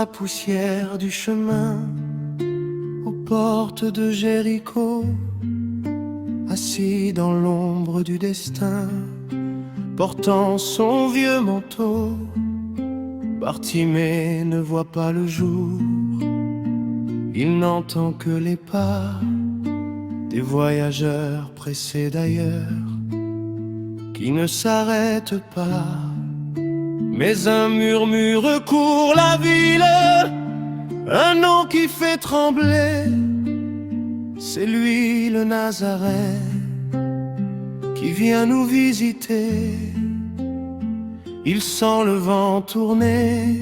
la poussière du chemin, aux portes de Jéricho, assis dans l'ombre du destin, portant son vieux manteau, Bartimée ne voit pas le jour. Il n'entend que les pas des voyageurs pressés d'ailleurs, qui ne s'arrêtent pas. Mais un murmure court la ville, un nom qui fait trembler. C'est lui le Nazareth qui vient nous visiter. Il sent le vent tourner,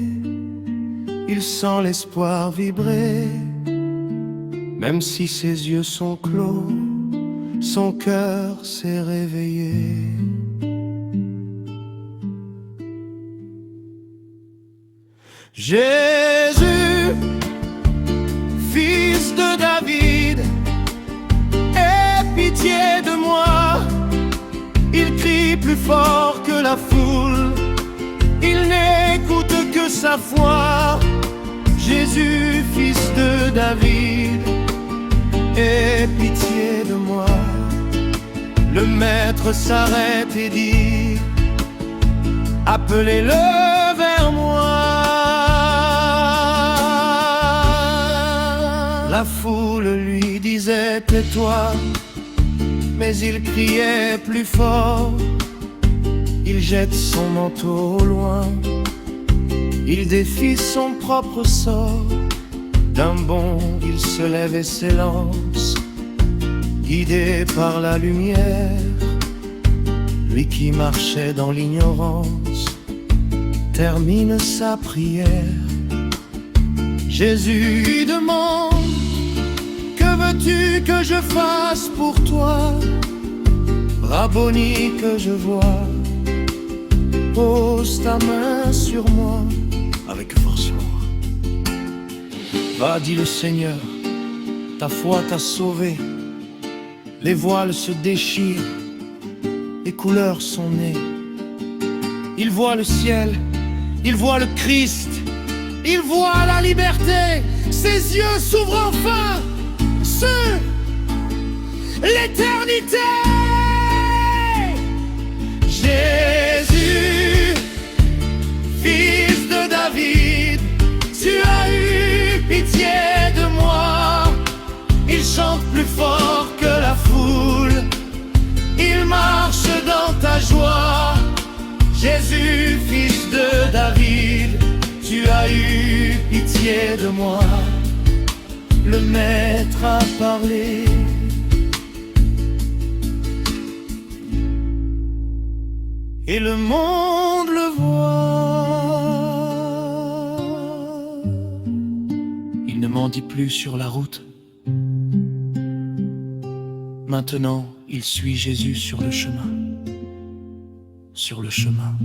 il sent l'espoir vibrer. Même si ses yeux sont clos, son cœur s'est réveillé. Jésus, fils de David, aie pitié de moi. Il crie plus fort que la foule, il n'écoute que sa foi. Jésus, fils de David, aie pitié de moi. Le maître s'arrête et dit: appelez-le vers moi. La foule lui disait: tais-toi, mais il criait plus fort. Il jette son manteau au loin, il défie son propre sort. D'un bond, il se lève et s'élance, guidé par la lumière. Lui qui marchait dans l'ignorance termine sa prière. Jésus lui demande: que veux-tu que je fasse pour toi? Rabboni, que je vois, pose ta main sur moi. Avec force sur moi. Va, dit le Seigneur, ta foi t'a sauvé. Les voiles se déchirent, les couleurs sont nées. Il voit le ciel, il voit le Christ, il voit la liberté. Ses yeux s'ouvrent enfin sur l'éternité. Jésus, fils de David, tu as eu pitié de moi. Il chante plus fort que la foule, il marche dans ta joie. Jésus, fils de David, tu as eu pitié de moi. Le maître a parlé. Et le monde le voit. Il ne mendie plus sur la route. Maintenant, il suit Jésus sur le chemin. Sur le chemin.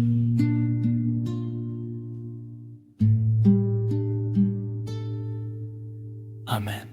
Amen.